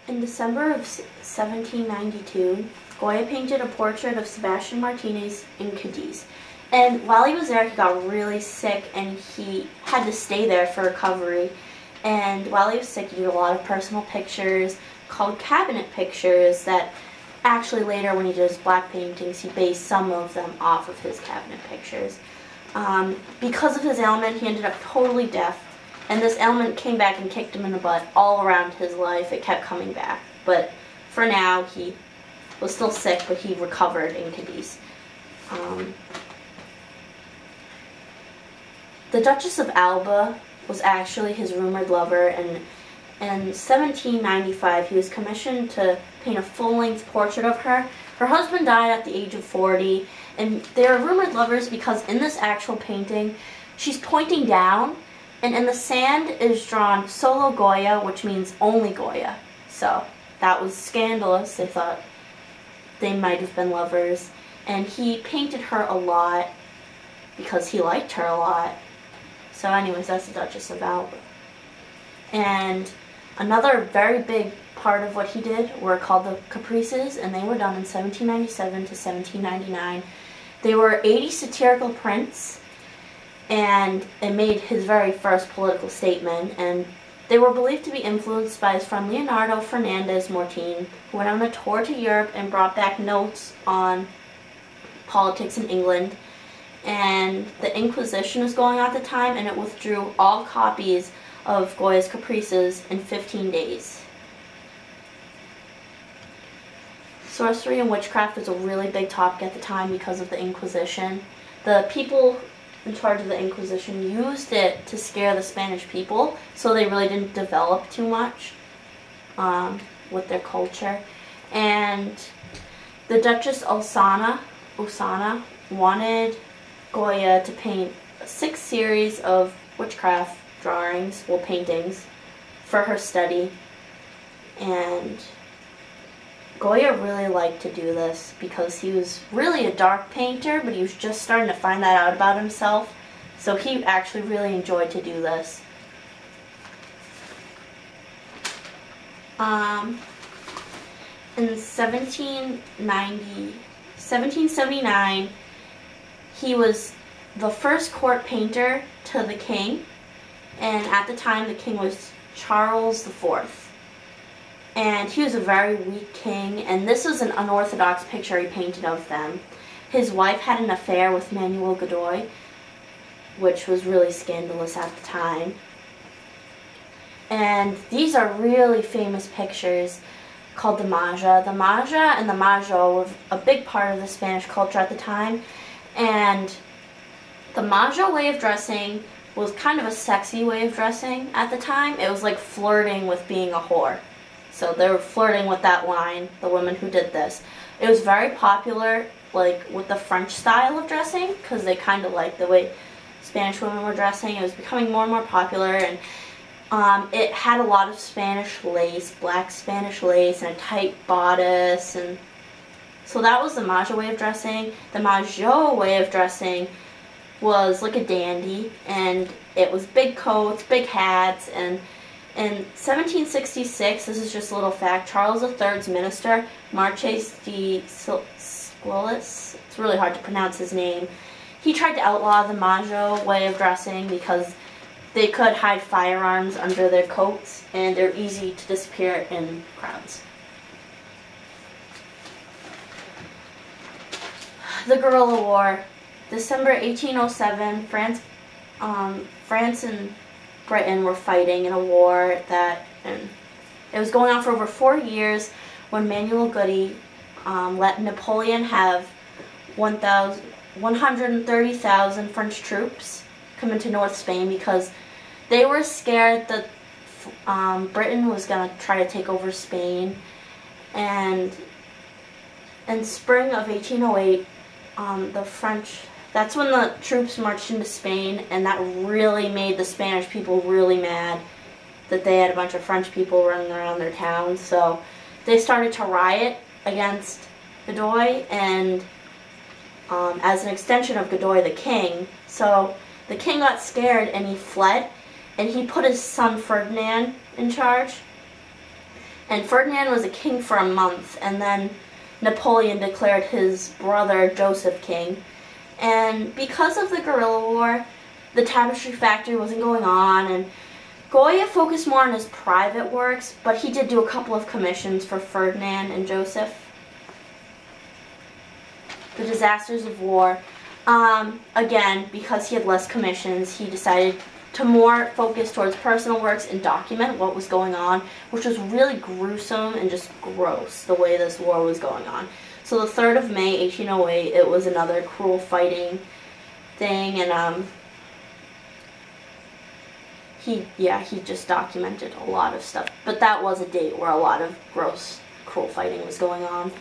In December of 1792, Goya painted a portrait of Sebastian Martinez in Cadiz. And while he was there, he got really sick and he had to stay there for recovery. And while he was sick, he did a lot of personal pictures called cabinet pictures that actually later, when he did his black paintings, he based some of them off of his cabinet pictures. Because of his ailment, he ended up totally deaf. And this ailment came back and kicked him in the butt all around his life. It kept coming back. But for now, he was still sick, but he recovered in Cadiz. The Duchess of Alba was actually his rumored lover, and in 1795 he was commissioned to paint a full-length portrait of her. Her husband died at the age of 40, and they are rumored lovers because in this actual painting, she's pointing down, and in the sand is drawn solo Goya, which means only Goya. So that was scandalous. They thought they might have been lovers, and he painted her a lot because he liked her a lot. So anyways, that's the Duchess of Alba. And another very big part of what he did were called the Caprices, and they were done in 1797 to 1799. They were 80 satirical prints, and it made his very first political statement, and they were believed to be influenced by his friend Leonardo Fernandez Mortin, who went on a tour to Europe and brought back notes on politics in England. And the Inquisition was going on at the time, and it withdrew all copies of Goya's Caprices in 15 days. Sorcery and witchcraft was a really big topic at the time because of the Inquisition. The people in charge of the Inquisition used it to scare the Spanish people, so they really didn't develop too much with their culture. And the Duchess Usana wanted Goya to paint 6 series of witchcraft drawings, well, paintings, for her study. And Goya really liked to do this because he was really a dark painter, but he was just starting to find that out about himself. So he actually really enjoyed to do this. In 1779, he was the first court painter to the king, and at the time the king was Charles IV. And he was a very weak king, and this was an unorthodox picture he painted of them. His wife had an affair with Manuel Godoy, which was really scandalous at the time. And these are really famous pictures called the Maja. The Maja and the Majo were a big part of the Spanish culture at the time. And the Majo way of dressing was kind of a sexy way of dressing at the time. It was like flirting with being a whore. So they were flirting with that line, the women who did this. It was very popular, like, with the French style of dressing, because they kind of liked the way Spanish women were dressing. It was becoming more and more popular, and it had a lot of Spanish lace, black Spanish lace, and a tight bodice, and so that was the Majo way of dressing. The Majo way of dressing was like a dandy, and it was big coats, big hats, and in 1766, this is just a little fact, Charles III's minister, Marques de Squillace, it's really hard to pronounce his name, he tried to outlaw the Majo way of dressing because they could hide firearms under their coats, and they're easy to disappear in crowds. The Guerrilla War. December 1807, France and Britain were fighting in a war that it was going on for over 4 years when Manuel Godoy let Napoleon have 130,000 French troops come into North Spain because they were scared that Britain was going to try to take over Spain. And in spring of 1808, the French, that's when the troops marched into Spain, and that really made the Spanish people really mad that they had a bunch of French people running around their towns. So they started to riot against Godoy, and as an extension of Godoy the king. So the king got scared and he fled, and he put his son Ferdinand in charge. And Ferdinand was a king for a month, and then Napoleon declared his brother Joseph king. And because of the guerrilla war, the tapestry factory wasn't going on, and Goya focused more on his private works, but he did do a couple of commissions for Ferdinand and Joseph. The disasters of war. Again, because he had less commissions, he decided to more focus towards personal works and document what was going on, which was really gruesome and just gross, the way this war was going on. So the 3rd of May, 1808, it was another cruel fighting thing, and he just documented a lot of stuff. But that was a date where a lot of gross, cruel fighting was going on.